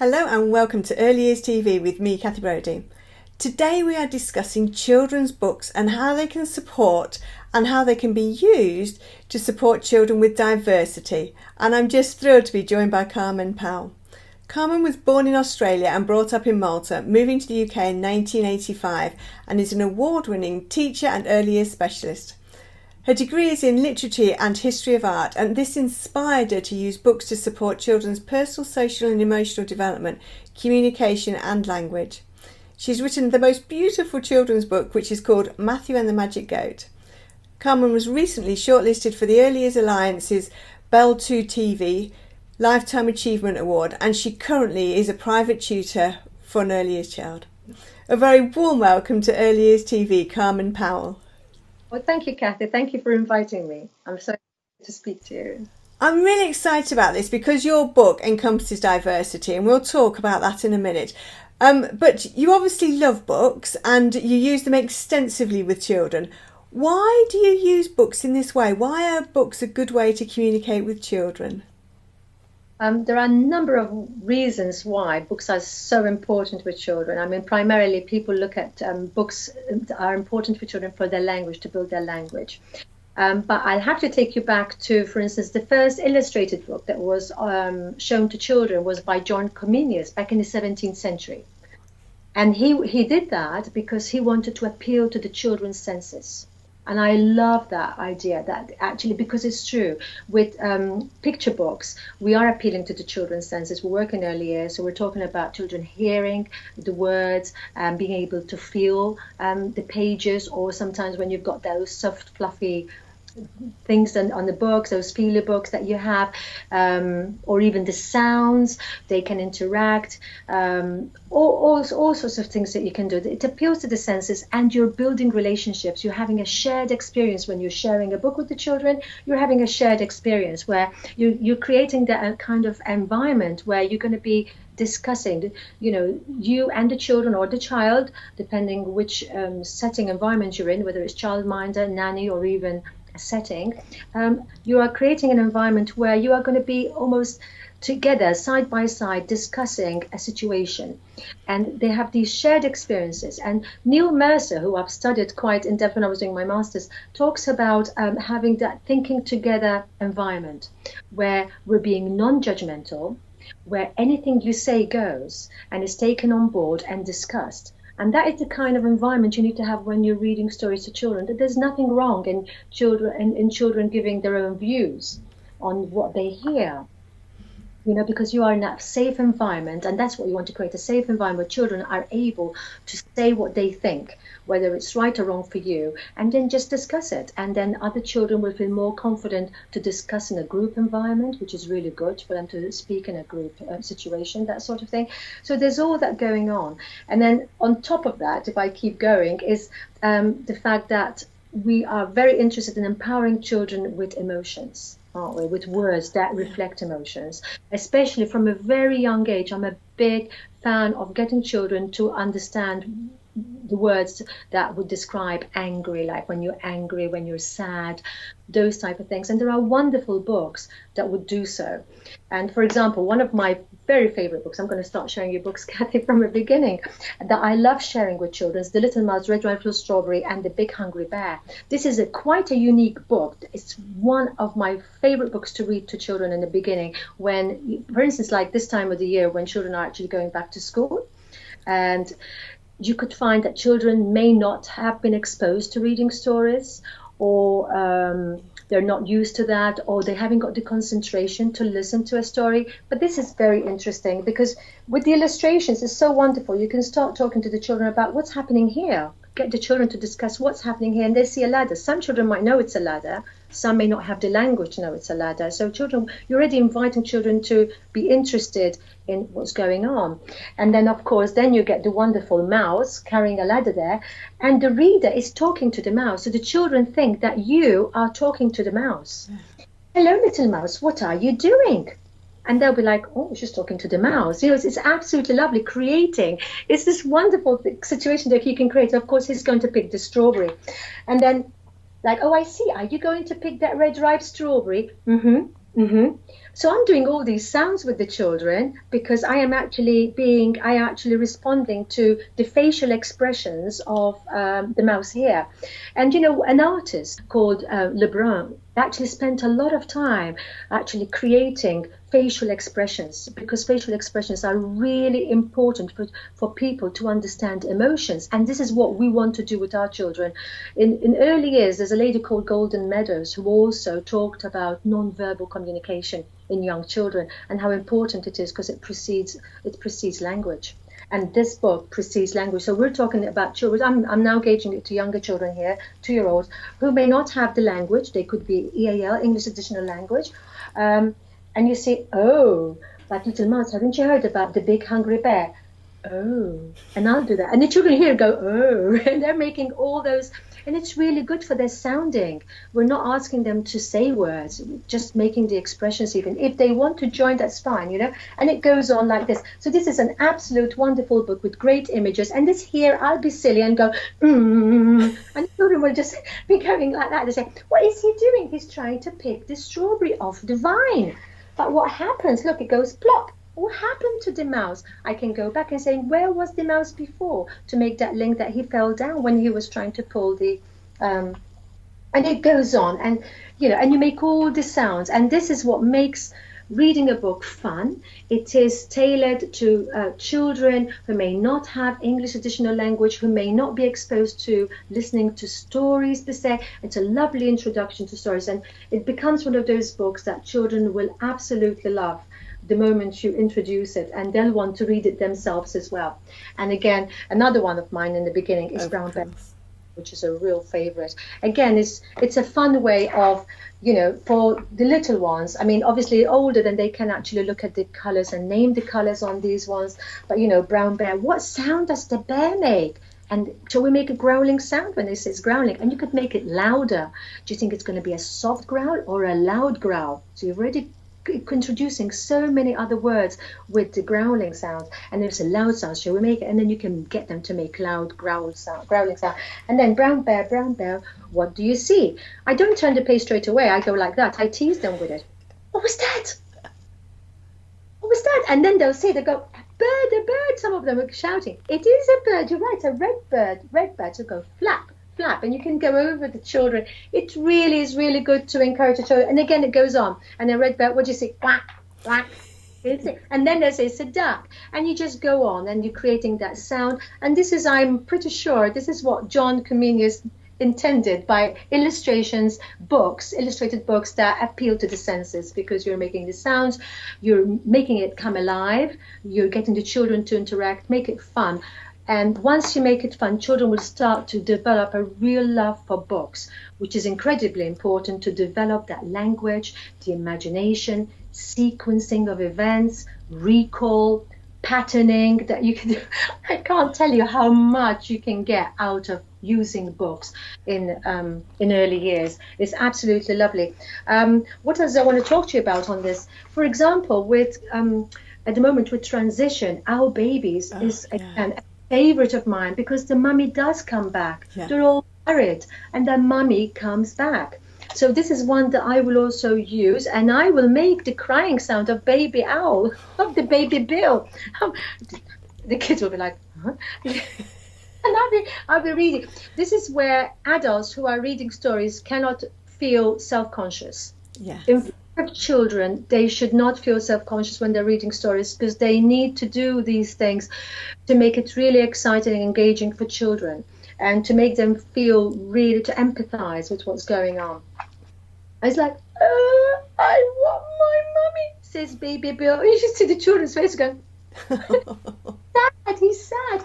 Hello and welcome to Early Years TV with me, Kathy Brody. Today we are discussing children's books and how they can support and how they can be used to support children with diversity. And I'm just thrilled to be joined by Carmen Powell. Carmen was born in Australia and brought up in Malta, moving to the UK in 1985, and is an award-winning teacher and early years specialist. Her degree is in literature and history of art, and this inspired her to use books to support children's personal, social and emotional development, communication and language. She's written the most beautiful children's book, which is called Matthew and the Magic Goat. Carmen was recently shortlisted for the Early Years Alliance's Bell 2 TV Lifetime Achievement Award, and she currently is a private tutor for an early years child. A very warm welcome to Early Years TV, Carmen Powell. Well, thank you, Kathy. Thank you for inviting me. I'm so excited to speak to you. I'm really excited about this because your book encompasses diversity, and we'll talk about that in a minute. But you obviously love books and you use them extensively with children. Why do you use books in this way? Why are books a good way to communicate with children? There are a number of reasons why books are so important with children. I mean, primarily people look at books are important for children for their language, to build their language. But I'll have to take you back to, for instance, the first illustrated book that was shown to children was by John Comenius back in the 17th century. And he did that because he wanted to appeal to the children's senses. And I love that idea, that actually, because it's true, with picture books, we are appealing to the children's senses. We work in early years, so we're talking about children hearing the words and being able to feel the pages, or sometimes when you've got those soft, fluffy things on the books, those feeler books that you have, or even the sounds, they can interact, all sorts of things that you can do. It appeals to the senses, and you're building relationships. You're having a shared experience when you're sharing a book with the children. You're having a shared experience where you're creating that kind of environment where you're going to be discussing, you and the children or the child, depending which setting environment you're in, whether it's childminder, nanny, or even a setting, you are creating an environment where you are going to be almost together, side by side, discussing a situation. And they have these shared experiences. And Neil Mercer, who I've studied quite in depth when I was doing my master's, talks about having that thinking together environment where we're being non-judgmental, where anything you say goes and is taken on board and discussed. And that is the kind of environment you need to have when you're reading stories to children. That there's nothing wrong in children giving their own views on what they hear. Because you are in a safe environment, and that's what you want to create, a safe environment where children are able to say what they think, whether it's right or wrong for you, and then just discuss it. And then other children will feel more confident to discuss in a group environment, which is really good for them to speak in a group situation, that sort of thing. So there's all that going on. And then on top of that, if I keep going, is the fact that we are very interested in empowering children with emotions, aren't we? With words that reflect emotions, especially from a very young age. I'm a big fan of getting children to understand the words that would describe angry, like when you're angry, when you're sad, those type of things. And there are wonderful books that would do so. And for example, one of my very favorite books, I'm going to start sharing you books, Kathy, from the beginning, that I love sharing with children, is The Little Mouse, Red Rifle Strawberry, and The Big Hungry Bear. This is quite a unique book. It's one of my favorite books to read to children in the beginning, when, for instance, like this time of the year when children are actually going back to school. And you could find that children may not have been exposed to reading stories, or they're not used to that, or they haven't got the concentration to listen to a story. But this is very interesting because with the illustrations, it's so wonderful. You can start talking to the children about what's happening here. Get the children to discuss what's happening here, and they see a ladder. Some children might know it's a ladder. Some may not have the language to know it's a ladder. So children, you're already inviting children to be interested in what's going on. And then, of course, then you get the wonderful mouse carrying a ladder there, and the reader is talking to the mouse. So the children think that you are talking to the mouse. Hello, little mouse, what are you doing? And they'll be like, oh, she's talking to the mouse. It's absolutely lovely creating. It's this wonderful situation that you can create. Of course, he's going to pick the strawberry. And then, like, oh, I see. Are you going to pick that red ripe strawberry? Mm-hmm. Hmm. So I'm doing all these sounds with the children because I am actually responding to the facial expressions of the mouse here. And an artist called Lebrun actually spent a lot of time actually creating facial expressions because facial expressions are really important for people to understand emotions. And this is what we want to do with our children. In early years, there's a lady called Golden Meadows who also talked about non-verbal communication in young children and how important it is because it precedes language. And this book precedes language. So we're talking about children. I'm now gauging it to younger children here, 2-year-olds, who may not have the language. They could be EAL, English Additional Language. And you say, oh, like Little Mouse, haven't you heard about the big hungry bear? Oh, and I'll do that. And the children here go, oh, and they're making all those, and it's really good for their sounding. We're not asking them to say words, just making the expressions even. If they want to join, that's fine. And it goes on like this. So this is an absolute wonderful book with great images. And this here, I'll be silly and go, and the children will just be going like that. They say, what is he doing? He's trying to pick the strawberry off the vine. But what happens? Look, it goes plop. What happened to the mouse? I can go back and say, where was the mouse before, to make that link that he fell down when he was trying to pull the, and it goes on, and you make all the sounds, and this is what makes reading a book fun. It is tailored to children who may not have English additional language, who may not be exposed to listening to stories per se. It's a lovely introduction to stories, and it becomes one of those books that children will absolutely love the moment you introduce it, and they'll want to read it themselves as well. And again, another one of mine in the beginning is Brown Bear, which is a real favorite. Again, it's a fun way of, for the little ones. I mean, obviously older, then they can actually look at the colors and name the colors on these ones. But Brown Bear, what sound does the bear make? And shall we make a growling sound when this is growling? And you could make it louder. Do you think it's going to be a soft growl or a loud growl? So you've already introducing so many other words with the growling sound, and there's a loud sound. Shall we make it? And then you can get them to make loud growling sound. And then brown bear, what do you see? I don't turn the page straight away. I go like that. I tease them with it. What was that? What was that? And then they'll go, a bird. Some of them are shouting. It is a bird. You're right, a red bird. So go flap. And you can go over the children. It really is really good to encourage the children. And again, it goes on. And a red bird, what do you say? Quack, quack. And then they say it's a duck. And you just go on and you're creating that sound. And this is, I'm pretty sure, this is what John Comenius intended by illustrated books that appeal to the senses, because you're making the sounds, you're making it come alive, you're getting the children to interact, make it fun. And once you make it fun, children will start to develop a real love for books, which is incredibly important to develop that language, the imagination, sequencing of events, recall, patterning that you can do. I can't tell you how much you can get out of using books in early years. It's absolutely lovely. What else I want to talk to you about on this? For example, with at the moment with transition, Our Babies is again favorite of mine, because the mummy does come back. They're all married and the mummy comes back. So this is one that I will also use, and I will make the crying sound of baby owl, of the baby Bill. The kids will be like, huh? And I'll be reading. This is where adults who are reading stories cannot feel self-conscious. In children, they should not feel self-conscious when they're reading stories, because they need to do these things to make it really exciting and engaging for children, and to make them feel really, to empathize with what's going on. It's like, I want my mummy, says baby Bill. You should see the children's face going, sad, he's sad.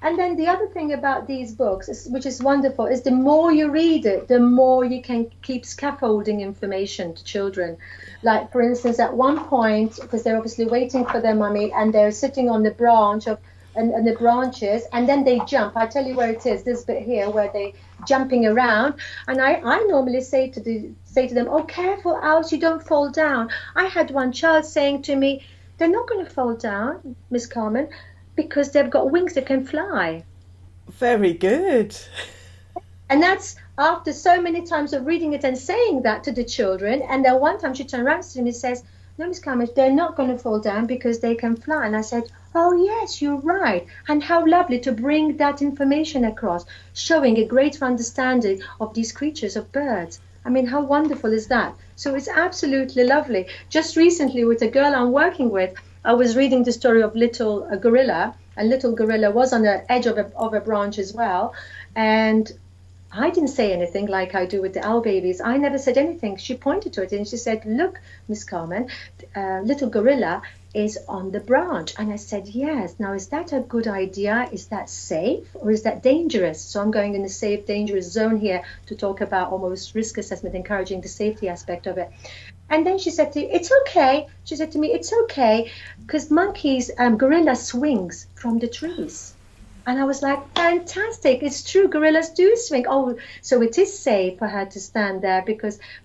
And then the other thing about these books, which is wonderful, is the more you read it, the more you can keep scaffolding information to children. Like, for instance, at one point, because they're obviously waiting for their mummy, and they're sitting on the branch and the branches, and then they jump. I tell you where it is, this bit here, where they're jumping around. And I normally say to them, oh, careful, Alice, you don't fall down. I had one child saying to me, they're not going to fall down, Miss Carmen, because they've got wings that can fly. Very good. And that's after so many times of reading it and saying that to the children, and then one time she turned around to me and says, "No, Miss Carmen, they're not going to fall down because they can fly." And I said, "Oh, yes, you're right." And how lovely to bring that information across, showing a greater understanding of these creatures, of birds. I mean, how wonderful is that? So it's absolutely lovely. Just recently, with a girl I'm working with, I was reading the story of little gorilla, and little gorilla was on the edge of a branch as well. And I didn't say anything like I do with the owl babies. I never said anything. She pointed to it and she said, "Look, Miss Carmen, little gorilla is on the branch." And I said, "Yes. Now, is that a good idea? Is that safe or is that dangerous?" So I'm going in the safe, dangerous zone here to talk about almost risk assessment, encouraging the safety aspect of it. And then she said to me, "It's okay." She said to me, "It's okay because gorilla swings from the trees." And I was like, fantastic. It's true. Gorillas do swing. Oh, so it is safe for her to stand there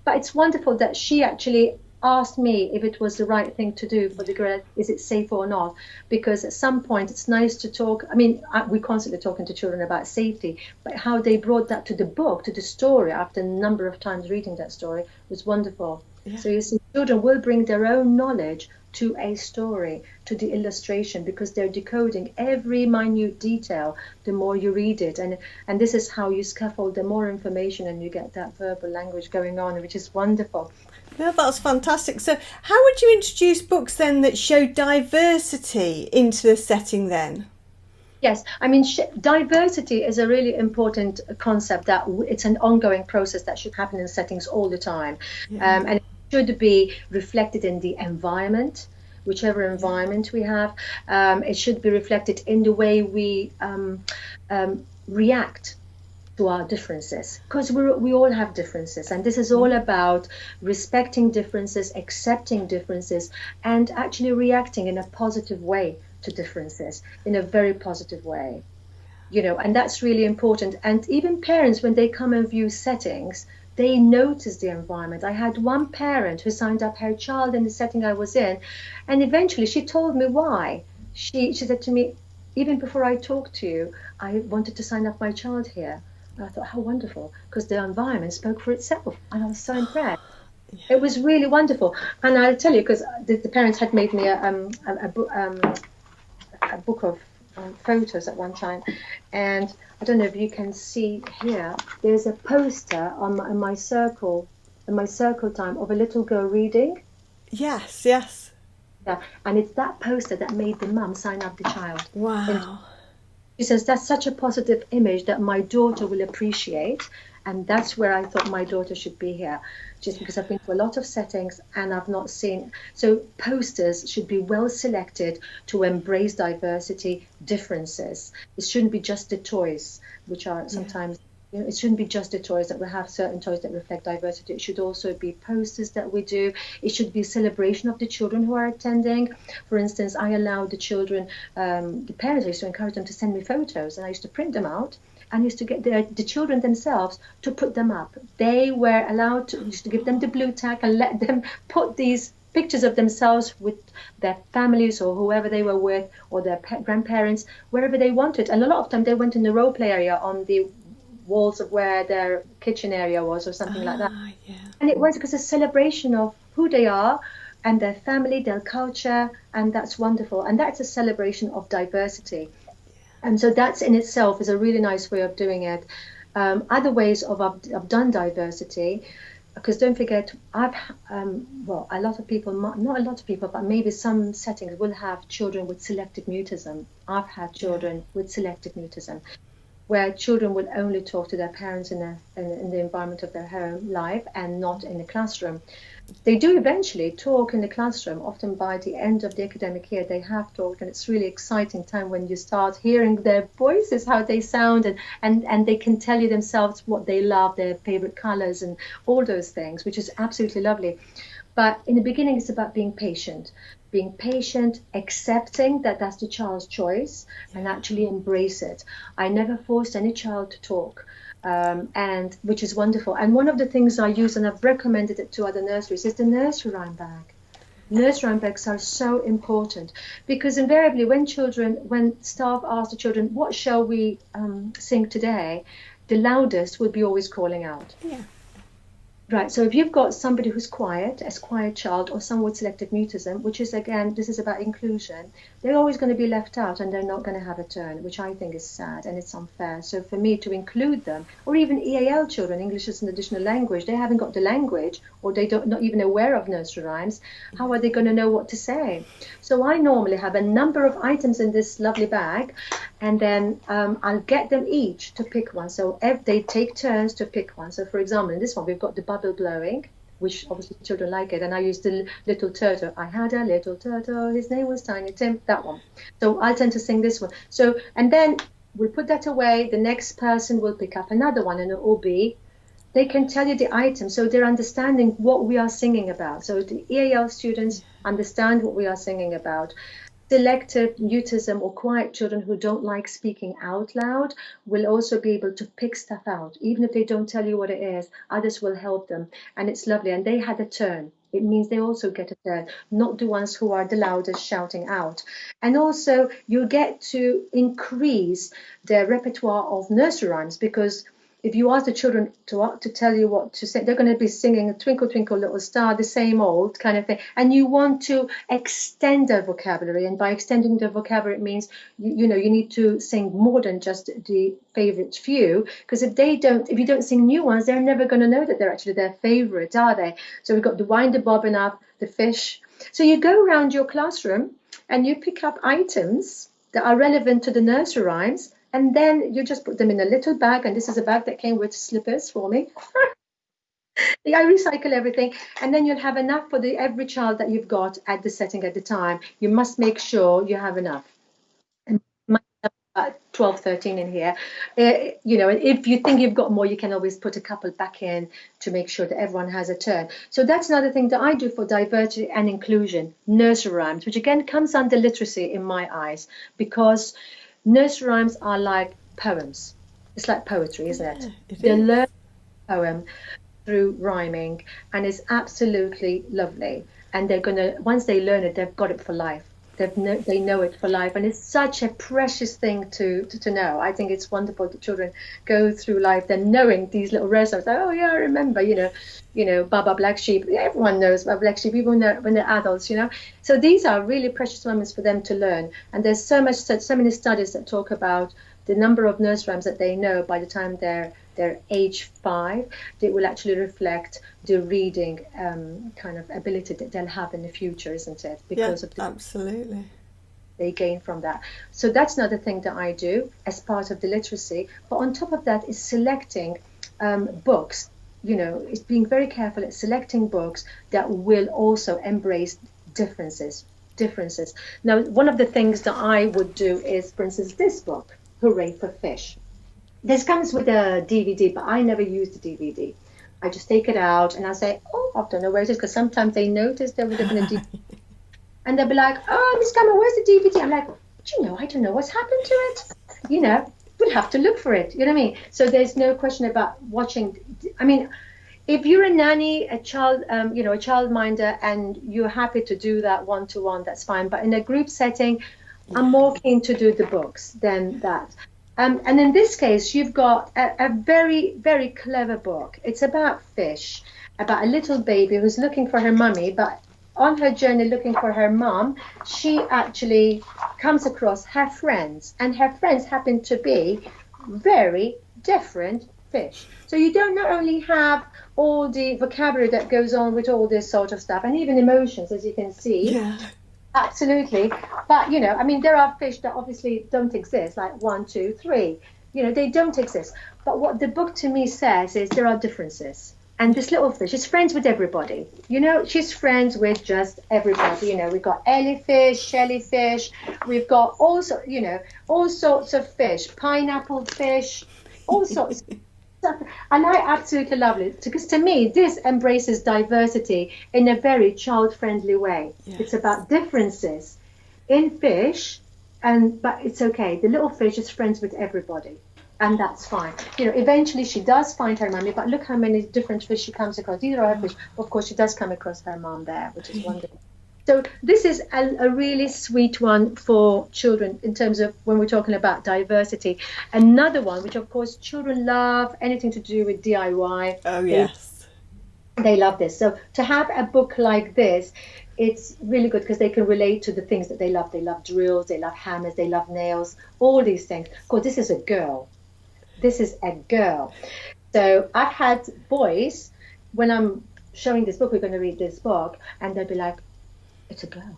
but it's wonderful that she actually asked me if it was the right thing to do for the gorilla. Is it safe or not? Because at some point it's nice to talk. I mean, we're constantly talking to children about safety, but how they brought that to the book, to the story, after a number of times reading that story was wonderful. Yeah. So you see, children will bring their own knowledge to a story, to the illustration, because they're decoding every minute detail the more you read it. And this is how you scaffold the more information and you get that verbal language going on, which is wonderful. Yeah, that's fantastic. So how would you introduce books then that show diversity into the setting then? Yes, I mean, diversity is a really important concept that it's an ongoing process that should happen in settings all the time. Yeah. And it should be reflected in the environment, whichever environment we have. It should be reflected in the way we react to our differences, because we all have differences, and this is all about respecting differences, accepting differences, and actually reacting in a positive way to differences, in a very positive way, and that's really important. And even parents, when they come and view settings, they notice the environment. I had one parent who signed up her child in the setting I was in, and eventually she told me why. She said to me, "Even before I talked to you, I wanted to sign up my child here." And I thought, how wonderful, because the environment spoke for itself, and I was so impressed. Yeah. It was really wonderful. And I'll tell you, because the parents had made me a book of photos at one time, and I don't know if you can see here, there's a poster on my circle time of a little girl reading. Yes. Yeah, and it's that poster that made the mum sign up the child. Wow. And she says, "That's such a positive image that my daughter will appreciate." And that's where I thought my daughter should be here, just because I've been to a lot of settings and I've not seen. So posters should be well selected to embrace diversity, differences. It shouldn't be just the toys, which are sometimes, it shouldn't be just the toys that we have, certain toys that reflect diversity. It should also be posters that we do. It should be a celebration of the children who are attending. For instance, I allowed the children, the parents, I used to encourage them to send me photos, and I used to print them out. And used to get the children themselves to put them up. They were allowed to, used to give them the blue tack and let them put these pictures of themselves with their families or whoever they were with, or their grandparents, wherever they wanted. And a lot of time they went in the role play area on the walls of where their kitchen area was or something like that. Yeah. And it was because a celebration of who they are and their family, their culture, and that's wonderful. And that's a celebration of diversity. And so that's in itself is a really nice way of doing it. Other ways I've done diversity, because don't forget, a lot of people, not a lot of people, but maybe some settings will have children with selective mutism. I've had children with selective mutism, where children will only talk to their parents in the environment of their home life and not in the classroom. They do eventually talk in the classroom. Often by the end of the academic year, they have talked, and it's really exciting time when you start hearing their voices, how they sound, and they can tell you themselves what they love, their favorite colors, and all those things, which is absolutely lovely. But in the beginning, it's about being patient, accepting that that's the child's choice, and actually embrace it. I never forced any child to talk. And which is wonderful. And one of the things I use, and I've recommended it to other nurseries, is the nursery rhyme bag. Nursery rhyme bags are so important, because invariably when staff ask the children, "What shall we sing today?" the loudest will be always calling out. Yeah. Right, so if you've got somebody who's quiet, as quiet child, or someone with selective mutism, which is, again, this is about inclusion, they're always going to be left out and they're not going to have a turn, which I think is sad and it's unfair. So for me to include them, or even EAL children, English as an additional language, they haven't got the language, or they don't not even aware of nursery rhymes, how are they going to know what to say? So I normally have a number of items in this lovely bag, and then I'll get them each to pick one. So if they take turns to pick one. So for example, in this one, we've got the bubble blowing, which obviously children like it. And I used the little turtle. I had a little turtle, his name was Tiny Tim, that one. So I tend to sing this one. So, and then we'll put that away. The next person will pick up another one, and it will be, they can tell you the item. So they're understanding what we are singing about. So the EAL students understand what we are singing about. Selective mutism or quiet children who don't like speaking out loud will also be able to pick stuff out. Even if they don't tell you what it is, others will help them. And it's lovely. And they had a turn. It means they also get a turn, not the ones who are the loudest shouting out. And also you get to increase their repertoire of nursery rhymes, because if you ask the children to tell you what to say, they're going to be singing Twinkle, Twinkle, Little Star, the same old kind of thing. And you want to extend their vocabulary. And by extending the vocabulary, it means, you need to sing more than just the favorite few. Because if you don't sing new ones, they're never going to know that they're actually their favorite, are they? So we've got the wind, the bobbin up, the fish. So you go around your classroom and you pick up items that are relevant to the nursery rhymes. And then you just put them in a little bag. And this is a bag that came with slippers for me. I recycle everything. And then you'll have enough for every child that you've got at the setting at the time. You must make sure you have enough. And you might have about 12, 13 in here. If you think you've got more, you can always put a couple back in to make sure that everyone has a turn. So that's another thing that I do for diversity and inclusion, nursery rhymes, which again comes under literacy in my eyes, because nursery rhymes are like poems. It's like poetry, isn't it? They learn a poem through rhyming, and it's absolutely lovely. And they're gonna, once they learn it, they've got it for life. They know it for life, and it's such a precious thing to know. I think it's wonderful that children go through life then knowing these little recipes. Like, oh yeah, I remember, Baba Black Sheep. Everyone knows Baba Black Sheep, even when they're adults, So these are really precious moments for them to learn. And there's so many studies that talk about the number of nursery rhymes that they know by the time they're age 5, they will actually reflect the reading kind of ability that they'll have in the future, isn't it? Because of absolutely. They gain from that. So that's another thing that I do as part of the literacy. But on top of that is selecting books. It's being very careful at selecting books that will also embrace differences. Now, one of the things that I would do is, for instance, this book, Hooray for Fish. This comes with a DVD, but I never use the DVD. I just take it out and I say, oh, I don't know where it is, because sometimes they notice there would have been a DVD. And they'll be like, oh, Miss Gamma, where's the DVD? I'm like, I don't know what's happened to it. We'll have to look for it. You know what I mean? So there's no question about watching. I mean, if you're a nanny, a child, a childminder, and you're happy to do that one-to-one, that's fine. But in a group setting, I'm more keen to do the books than that. And in this case, you've got a very, very clever book. It's about fish, about a little baby who's looking for her mummy, but on her journey looking for her mom, she actually comes across her friends, and her friends happen to be very different fish. So you don't not only have all the vocabulary that goes on with all this sort of stuff, and even emotions, as you can see. Yeah. Absolutely. But, there are fish that obviously don't exist, like 1, 2, 3. They don't exist. But what the book to me says is there are differences. And this little fish is friends with everybody. She's friends with just everybody. We've got Ellie-fish, Shelly-fish. We've got all sorts of fish, pineapple fish, all sorts. And I absolutely love it, because to me this embraces diversity in a very child-friendly way. Yes. It's about differences in fish, but it's okay. The little fish is friends with everybody, and that's fine. Eventually she does find her mummy, but look how many different fish she comes across. These are her fish. Of course, she does come across her mom there, which is wonderful. So this is a really sweet one for children in terms of when we're talking about diversity. Another one, which of course children love, anything to do with DIY. Oh, yes. They love this. So to have a book like this, it's really good because they can relate to the things that they love. They love drills, they love hammers, they love nails, all these things. Of course, this is a girl. This is a girl. So I've had boys, when I'm showing this book, we're going to read this book, and they'll be like, it's a girl.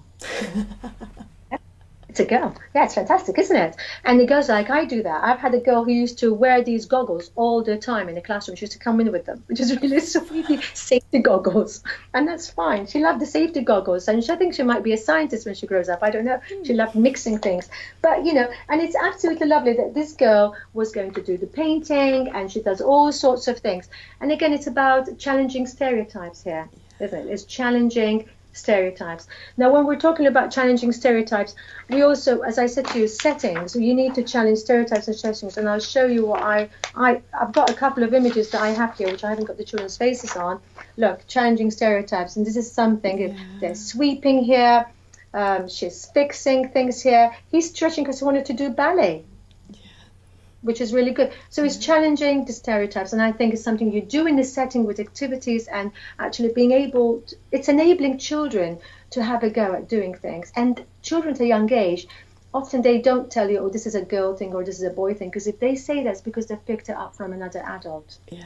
It's a girl. Yeah, it's fantastic, isn't it? And it goes like, I do that. I've had a girl who used to wear these goggles all the time in the classroom. She used to come in with them, which is really sweet, safety goggles. And that's fine. She loved the safety goggles. And I think she might be a scientist when she grows up. I don't know. She loved mixing things. But, and it's absolutely lovely that this girl was going to do the painting, and she does all sorts of things. And again, it's about challenging stereotypes here, isn't it? It's challenging stereotypes. Now, when we're talking about challenging stereotypes, we also, as I said to you, settings. You need to challenge stereotypes and settings. And I'll show you what I've got a couple of images that I have here, which I haven't got the children's faces on. Look, challenging stereotypes. And this is something. They're sweeping here. She's fixing things here. He's stretching because he wanted to do ballet, which is really good. So it's challenging the stereotypes, and I think it's something you do in the setting with activities and actually being able to, it's enabling children to have a go at doing things. And children at a young age, often they don't tell you, oh, this is a girl thing or this is a boy thing, because if they say that's because they've picked it up from another adult. Yeah,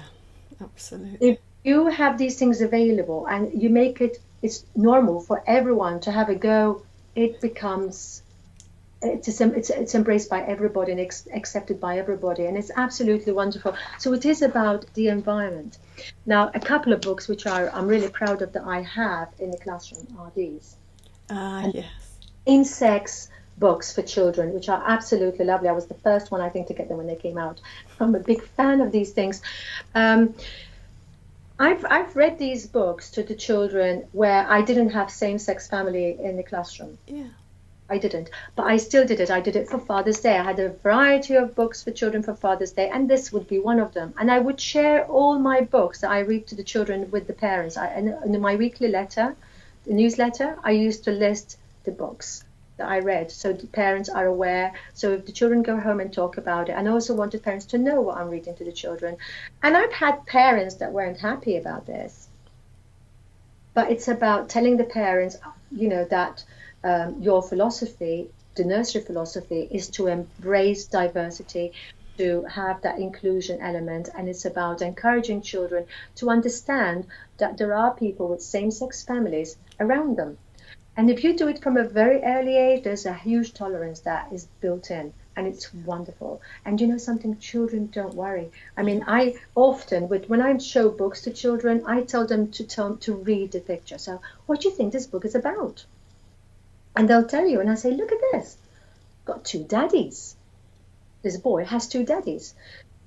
absolutely. If you have these things available and you make it's normal for everyone to have a go, it becomes... It's embraced by everybody and accepted by everybody, and it's absolutely wonderful. So it is about the environment. Now, a couple of books which I'm really proud of that I have in the classroom are these. Yes. Insects books for children, which are absolutely lovely. I was the first one, I think, to get them when they came out. I'm a big fan of these things. I've read these books to the children where I didn't have same-sex family in the classroom. Yeah. I didn't, but I still did it. I did it for Father's Day. I had a variety of books for children for Father's Day, and this would be one of them. And I would share all my books that I read to the children with the parents. In my weekly letter, the newsletter, I used to list the books that I read, so the parents are aware. So if the children go home and talk about it, and I also wanted parents to know what I'm reading to the children. And I've had parents that weren't happy about this, but it's about telling the parents, that your philosophy, the nursery philosophy, is to embrace diversity, to have that inclusion element, and it's about encouraging children to understand that there are people with same-sex families around them. And if you do it from a very early age, there's a huge tolerance that is built in, and it's wonderful. And you know something, children don't worry. I mean, I often, when I show books to children, I tell them to read the picture. So, what do you think this book is about? And they'll tell you, and I say, look at this. Got two daddies. This boy has two daddies.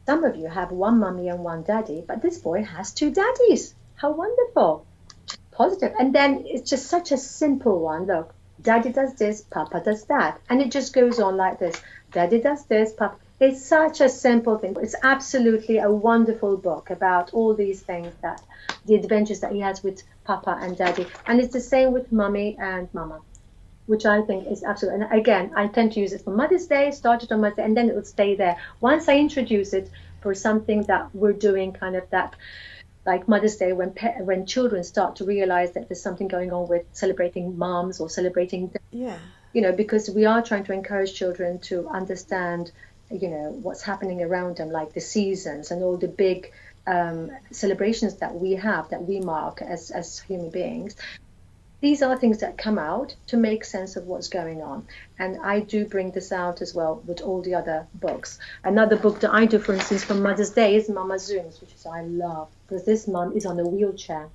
Some of you have one mummy and one daddy, but this boy has two daddies. How wonderful. Positive. And then it's just such a simple one. Look, daddy does this, papa does that. And it just goes on like this. Daddy does this, papa. It's such a simple thing. It's absolutely a wonderful book about all these things, that the adventures that he has with papa and daddy. And it's the same with mummy and mama, which I think is absolutely, and again, I tend to use it for Mother's Day, started on Mother's Day, and then it will stay there. Once I introduce it for something that we're doing, kind of that, like Mother's Day, when children start to realize that there's something going on with celebrating moms or celebrating, because we are trying to encourage children to understand, what's happening around them, like the seasons and all the big celebrations that we have, that we mark as human beings. These are things that come out to make sense of what's going on. And I do bring this out as well with all the other books. Another book that I do, for instance, for Mother's Day is Mama Zooms, which is I love, because this mum is on a wheelchair.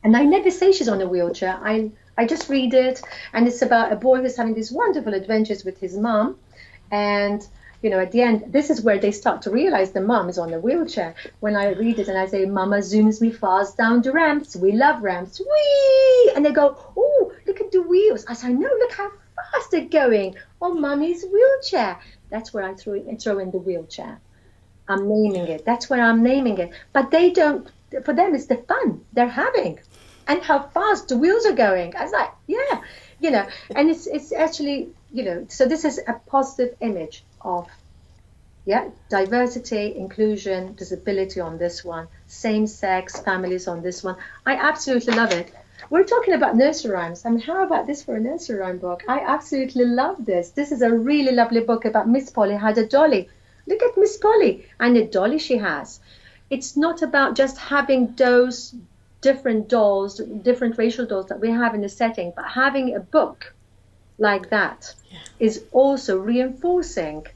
And I never say she's on a wheelchair. I just read it, and it's about a boy who's having these wonderful adventures with his mum. And at the end, this is where they start to realize the mum is on a wheelchair. When I read it and I say, Mama zooms me fast down the ramps. We love ramps. Whee! And they go, oh, look at the wheels. I say, no, look how fast they're going on Mummy's wheelchair. That's where I throw in the wheelchair. I'm naming it. That's where I'm naming it. But they don't, for them, it's the fun they're having. and how fast the wheels are going. I was like, yeah, and it's actually, so this is a positive image of, yeah, diversity, inclusion, disability on this one, same-sex families on this one. I absolutely love it. We're talking about nursery rhymes. I mean, how about this for a nursery rhyme book? I absolutely love this. This is a really lovely book about Miss Polly had a dolly. Look at Miss Polly and the dolly she has. It's not about just having those different dolls, different racial dolls that we have in the setting, but having a book like that is also reinforcing,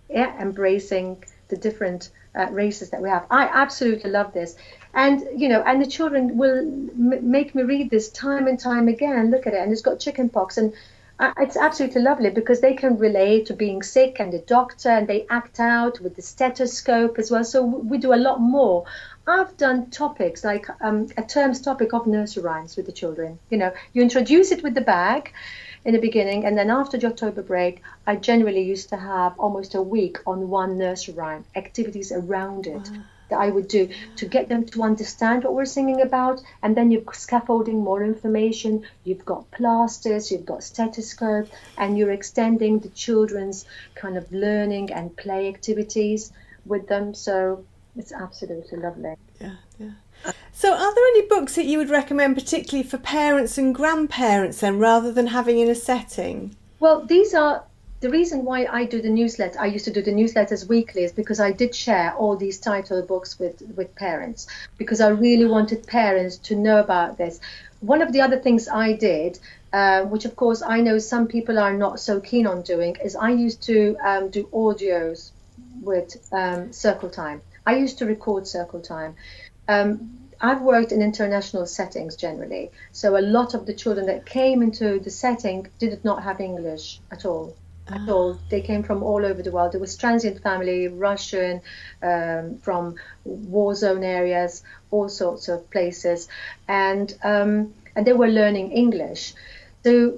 embracing the different races that we have. I absolutely love this. And, and the children will make me read this time and time again. Look at it. And it's got chicken pox. And it's absolutely lovely because they can relate to being sick and the doctor, and they act out with the stethoscope as well. So we do a lot more. I've done topics like a term's topic of nursery rhymes with the children. You introduce it with the bag in the beginning, and then after the October break, I generally used to have almost a week on one nursery rhyme, activities around it that I would do to get them to understand what we're singing about. And then you've scaffolding more information, you've got plasters, you've got stethoscope, and you're extending the children's kind of learning and play activities with them. So it's absolutely lovely. Yeah. So are there any books that you would recommend particularly for parents and grandparents then, rather than having in a setting? Well, these are the reason why I do the newsletter. I used to do the newsletters weekly is because I did share all these title books with parents, because I really wanted parents to know about this. One of the other things I did, which of course I know some people are not so keen on doing, is I used to do audios with Circle Time. I used to record Circle Time. I've worked in international settings generally, so a lot of the children that came into the setting did not have English at all. They came from all over the world. There was transient family, Russian, from war zone areas, all sorts of places, and they were learning English. So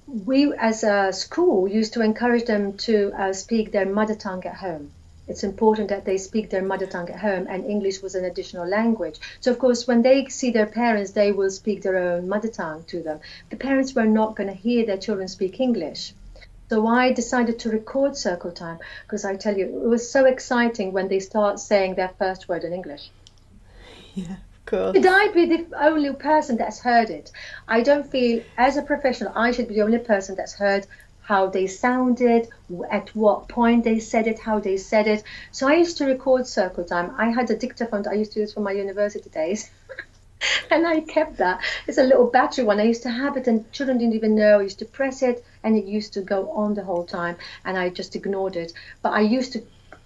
we, as a school, used to encourage them to speak their mother tongue at home. It's important that they speak their mother tongue at home, and English was an additional language. So, of course, when they see their parents, they will speak their own mother tongue to them. The parents were not going to hear their children speak English. So I decided to record Circle Time, because I tell you, it was so exciting when they start saying their first word in English. Yeah, of course. Should I be the only person that's heard it? I don't feel, as a professional, I should be the only person that's heard how they sounded, at what point they said it, how they said it. So I used to record Circle Time. I had a dictaphone that I used to use for my university days. And I kept that. It's a little battery one. I used to have it and children didn't even know. I used to press it and it used to go on the whole time, and I just ignored it. But I used to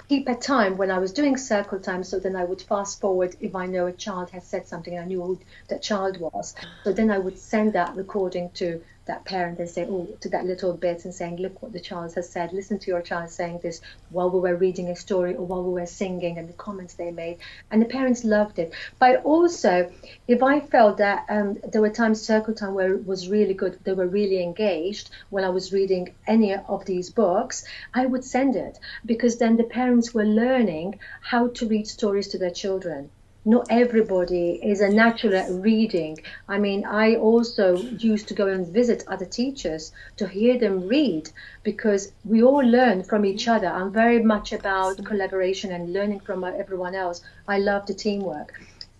keep a time when I was doing Circle Time, so then I would fast forward if I know a child had said something and I knew who that child was. So then I would send that recording to that parent and say, to that little bit, and saying, look what the child has said, listen to your child saying this while we were reading a story or while we were singing, and the comments they made. And the parents loved it. But also, if I felt that there were times Circle Time where it was really good, they were really engaged when I was reading any of these books, I would send it, because then the parents were learning how to read stories to their children. Not everybody is a natural at reading. I mean, I also used to go and visit other teachers to hear them read, because we all learn from each other. I'm very much about collaboration and learning from everyone else. I love the teamwork.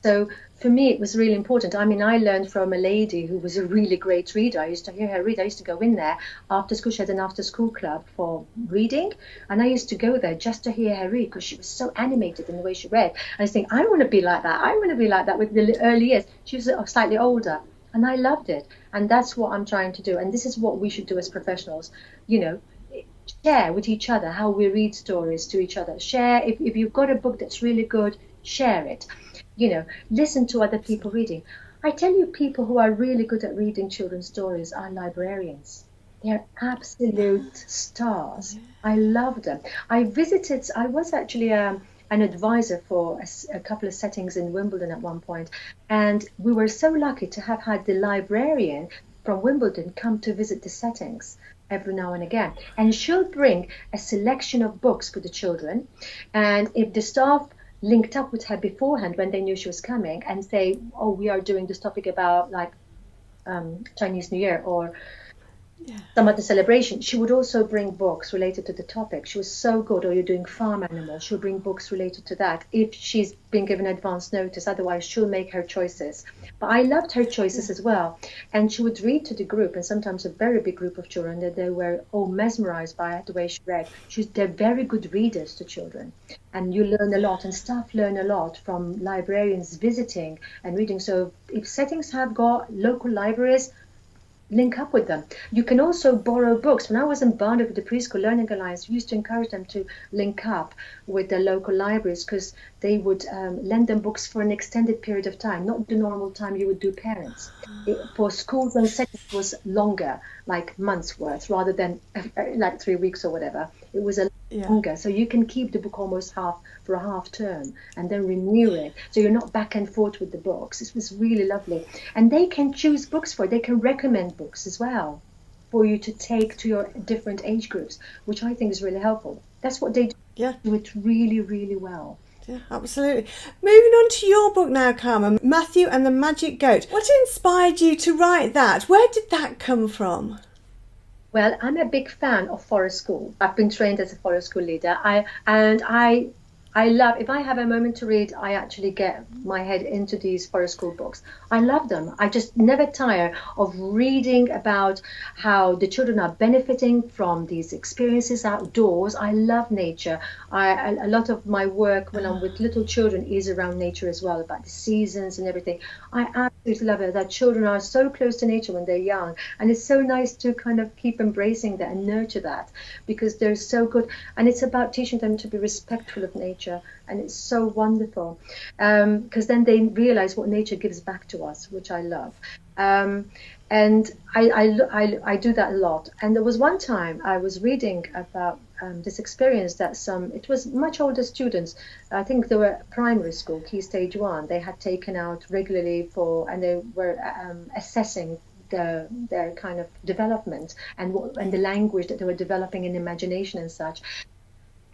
So for me, it was really important. I mean, I learned from a lady who was a really great reader. I used to hear her read. I used to go in there after school. She had an after school club for reading. And I used to go there just to hear her read, because she was so animated in the way she read. And I was thinking, I want to be like that. I want to be like that with the early years. She was slightly older. And I loved it. And that's what I'm trying to do. And this is what we should do as professionals. Share with each other how we read stories to each other. Share, if you've got a book that's really good, share it. Listen to other people reading. I tell you, people who are really good at reading children's stories are librarians. They're absolute stars. I love them. I was actually an advisor for a couple of settings in Wimbledon at one point, and we were so lucky to have had the librarian from Wimbledon come to visit the settings every now and again. And she'll bring a selection of books for the children, and if the staff linked up with her beforehand when they knew she was coming and say, oh, we are doing this topic about like Chinese New Year or Yeah. some other celebration, she would also bring books related to the topic. She was so good. Or you're doing farm animals, she'll bring books related to that if she's been given advance notice. Otherwise, she'll make her choices. But I loved her choices as well. And she would read to the group, and sometimes a very big group of children that they were all mesmerized by the way she read. They're very good readers to children. And you learn a lot, and staff learn a lot from librarians visiting and reading. So if settings have got local libraries, link up with them. You can also borrow books. When I was in Barnet with the Preschool Learning Alliance, we used to encourage them to link up with the local libraries because they would lend them books for an extended period of time, not the normal time you would do parents. For schools and settings, it was longer, like months worth, rather than like 3 weeks or whatever. It was a longer. So you can keep the book almost for a half term and then renew it. So you're not back and forth with the books. It was really lovely. And they can choose books for it. They can recommend books as well for you to take to your different age groups, which I think is really helpful. That's what they do. Yeah. Do it really, really well. Yeah, absolutely. Moving on to your book now, Carmen, Matthew and the Magic Goat. What inspired you to write that? Where did that come from? Well, I'm a big fan of forest school. I've been trained as a forest school leader. I love, if I have a moment to read, I actually get my head into these forest school books. I love them. I just never tire of reading about how the children are benefiting from these experiences outdoors. I love nature. A lot of my work when I'm with little children is around nature as well, about the seasons and everything. I absolutely love it that children are so close to nature when they're young. And it's so nice to kind of keep embracing that and nurture that because they're so good. And it's about teaching them to be respectful of nature. And it's so wonderful because then they realize what nature gives back to us, which I love. And I do that a lot. And there was one time I was reading about this experience that it was much older students. I think they were primary school, Key Stage 1. They had taken out regularly and they were assessing their kind of development and the language that they were developing in imagination and such.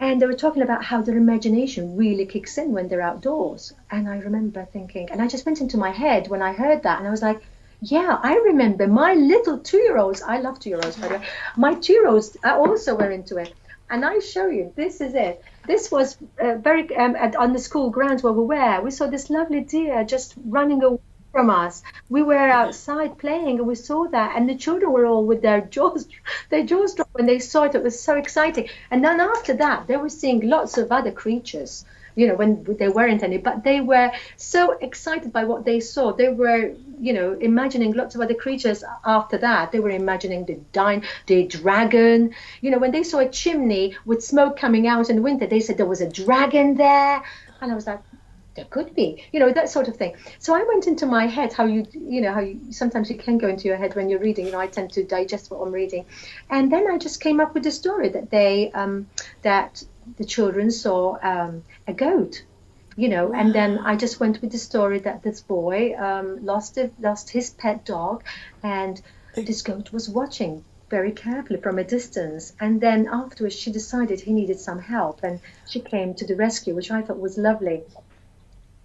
And they were talking about how their imagination really kicks in when they're outdoors. And I remember thinking, and I just went into my head when I heard that, and I was like, yeah, I remember my little 2-year-olds. I love 2-year-olds, by the way. My 2-year-olds also were into it. And I show you, this is it. This was very on the school grounds where we were. We saw this lovely deer just running away from us. We were outside playing and we saw that, and the children were all with their jaws dropped when they saw it. It was so exciting. And then after that, they were seeing lots of other creatures, when there weren't any, but they were so excited by what they saw. They were, imagining lots of other creatures after that. They were imagining the dragon. When they saw a chimney with smoke coming out in winter, they said there was a dragon there. And I was like, there could be, that sort of thing. So I went into my head, how you sometimes you can go into your head when you're reading. I tend to digest what I'm reading. And then I just came up with the story that that the children saw a goat, and then I just went with the story that this boy lost his pet dog, and this goat was watching very carefully from a distance. And then afterwards she decided he needed some help, and she came to the rescue, which I thought was lovely.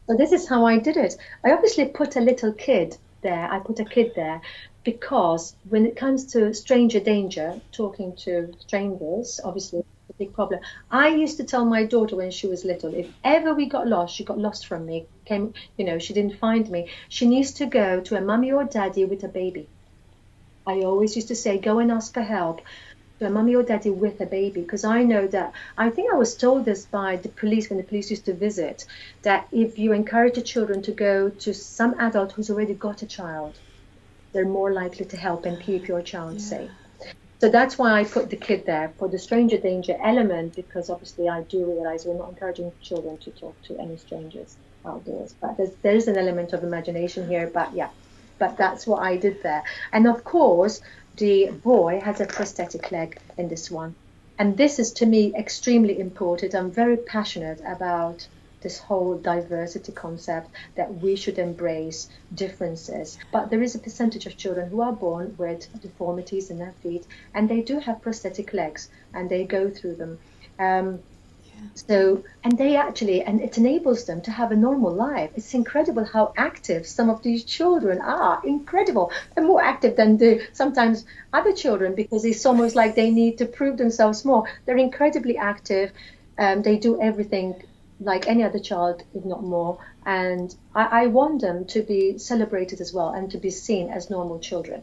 So this is how I did it. I obviously put a little kid there. I put a kid there because when it comes to stranger danger, talking to strangers, obviously it's a big problem. I used to tell my daughter when she was little, if ever we got lost, she got lost from me, she didn't find me, she needs to go to a mummy or daddy with a baby. I always used to say, go and ask for help to a mummy or daddy with a baby, because I know that, I think I was told this by the police when the police used to visit, that if you encourage the children to go to some adult who's already got a child, they're more likely to help and keep your child safe. So that's why I put the kid there, for the stranger danger element, because obviously I do realize we're not encouraging children to talk to any strangers outdoors. But there's an element of imagination here, but that's what I did there. And of course, the boy has a prosthetic leg in this one. And this is, to me, extremely important. I'm very passionate about this whole diversity concept, that we should embrace differences. But there is a percentage of children who are born with deformities in their feet, and they do have prosthetic legs, and they go through them. So, and they actually, and it enables them to have a normal life. It's incredible how active some of these children are. Incredible. They're more active than the sometimes other children because it's almost like they need to prove themselves more. They're incredibly active. They do everything like any other child, if not more. And I want them to be celebrated as well and to be seen as normal children.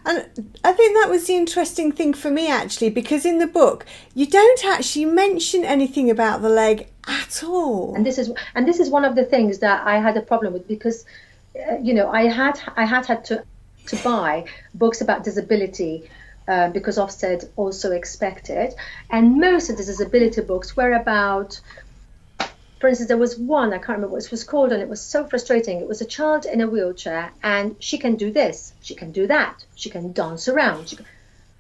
And I think that was the interesting thing for me actually, because in the book you don't actually mention anything about the leg at all. And this is one of the things that I had a problem with because I had to buy books about disability because Ofsted also expected, and most of the disability books were about. For instance, there was one, I can't remember what it was called, and it was so frustrating. It was a child in a wheelchair, and she can do this, she can do that, she can dance around.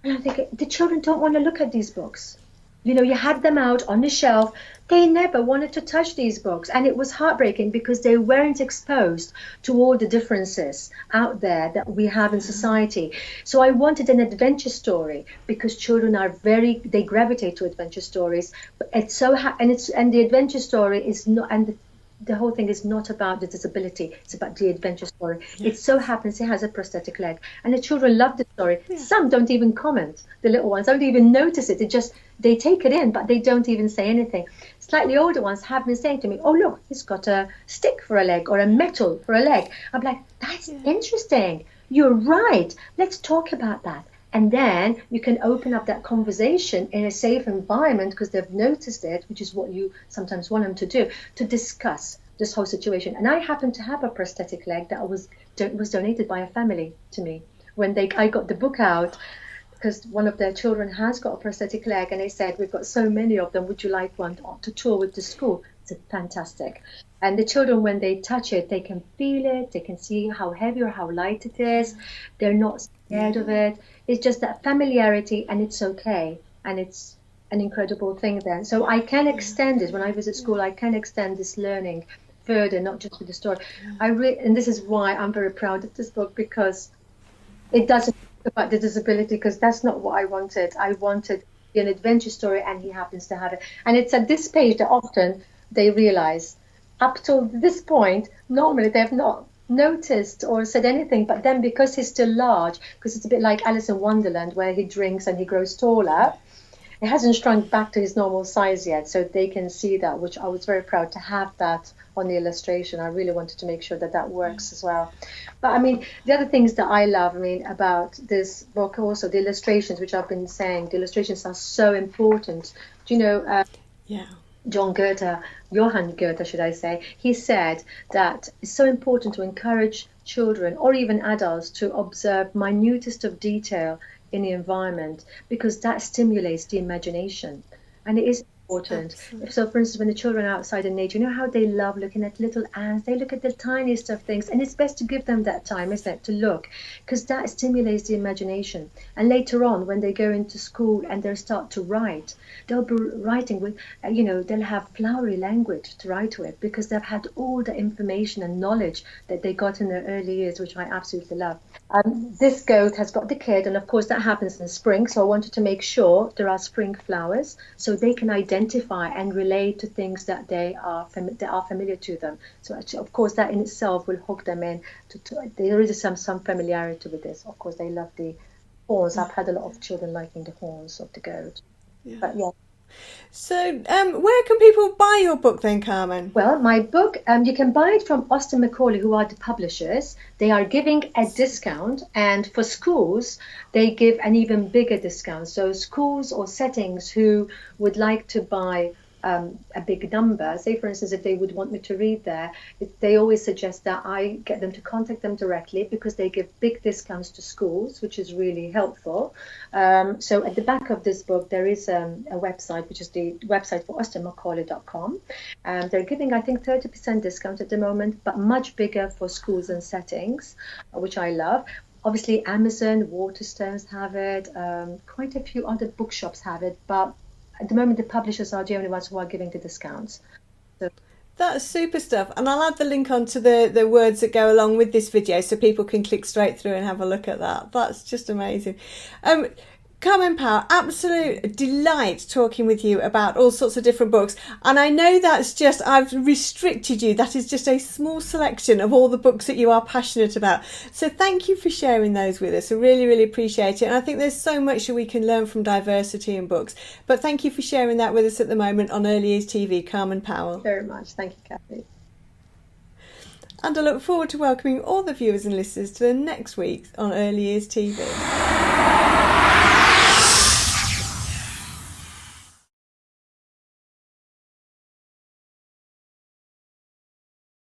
And I'm thinking, the children don't want to look at these books. You had them out on the shelf. They never wanted to touch these books. And it was heartbreaking because they weren't exposed to all the differences out there that we have in society. So I wanted an adventure story because children are they gravitate to adventure stories. But it's and the adventure story is not, and the whole thing is not about the disability, it's about the adventure story. It so happens he has a prosthetic leg, and the children love the story. Some don't even comment. The little ones don't even notice it. They take it in, but they don't even say anything. Slightly older ones have been saying to me, oh look, he's got a stick for a leg or a metal for a leg. I'm like, that's interesting, you're right, let's talk about that. And then you can open up that conversation in a safe environment because they've noticed it, which is what you sometimes want them to do, to discuss this whole situation. And I happen to have a prosthetic leg that was donated by a family to me. When I got the book out, because one of their children has got a prosthetic leg, and they said, we've got so many of them, would you like one to tour with the school? It's fantastic. And the children, when they touch it, they can feel it, they can see how heavy or how light it is. They're not scared of it. It's just that familiarity, and it's okay. And it's an incredible thing then. So I can extend it. When I visit school, I can extend this learning further, not just with the story. And this is why I'm very proud of this book, because it doesn't talk about the disability, because that's not what I wanted. I wanted an adventure story, and he happens to have it. And it's at this page that often they realize, up till this point, normally they've not noticed or said anything, but then because he's still large, because it's a bit like Alice in Wonderland where he drinks and he grows taller, it hasn't shrunk back to his normal size yet, so they can see that, which I was very proud to have that on the illustration. I really wanted to make sure that works as well. But I mean, the other things that I love, about this book, also the illustrations, which I've been saying, the illustrations are so important. Do you know? Johann Goethe, should I say, he said that it's so important to encourage children or even adults to observe minutest of detail in the environment, because that stimulates the imagination. And it is important. Absolutely. So, for instance, when the children are outside in nature, you know how they love looking at little ants? They look at the tiniest of things, and it's best to give them that time, isn't it, to look, because that stimulates the imagination. And later on, when they go into school and they start to write, they'll be writing with, they'll have flowery language to write with, because they've had all the information and knowledge that they got in their early years, which I absolutely love. This goat has got the kid, and of course that happens in spring, so I wanted to make sure there are spring flowers so they can identify and relate to things that they are familiar to them. So actually, of course, that in itself will hook them in. There is some familiarity with this. Of course, they love the horns. I've had a lot of children liking the horns of the goat. Yeah. But yeah. So, where can people buy your book then, Carmen? Well, my book, you can buy it from Austen Macaulay, who are the publishers. They are giving a discount, and for schools, they give an even bigger discount. So schools or settings who would like to buy a big number, say for instance, if they would want me to read there, they always suggest that I get them to contact them directly, because they give big discounts to schools, which is really helpful. So at the back of this book, there is a website, which is the website for austenmacaulay.com. They're giving, I think, 30% discount at the moment, but much bigger for schools and settings, which I love. Obviously, Amazon, Waterstones have it, quite a few other bookshops have it, but at the moment, the publishers are the only ones who are giving the discounts. So that's super stuff. And I'll add the link onto the words that go along with this video so people can click straight through and have a look at that. That's just amazing. Carmen Powell, absolute delight talking with you about all sorts of different books. And I know that's just, I've restricted you. That is just a small selection of all the books that you are passionate about. So thank you for sharing those with us. I really, really appreciate it. And I think there's so much that we can learn from diversity in books. But thank you for sharing that with us at the moment on Early Years TV, Carmen Powell. Very much. Thank you, Kathy. And I look forward to welcoming all the viewers and listeners to the next week on Early Years TV.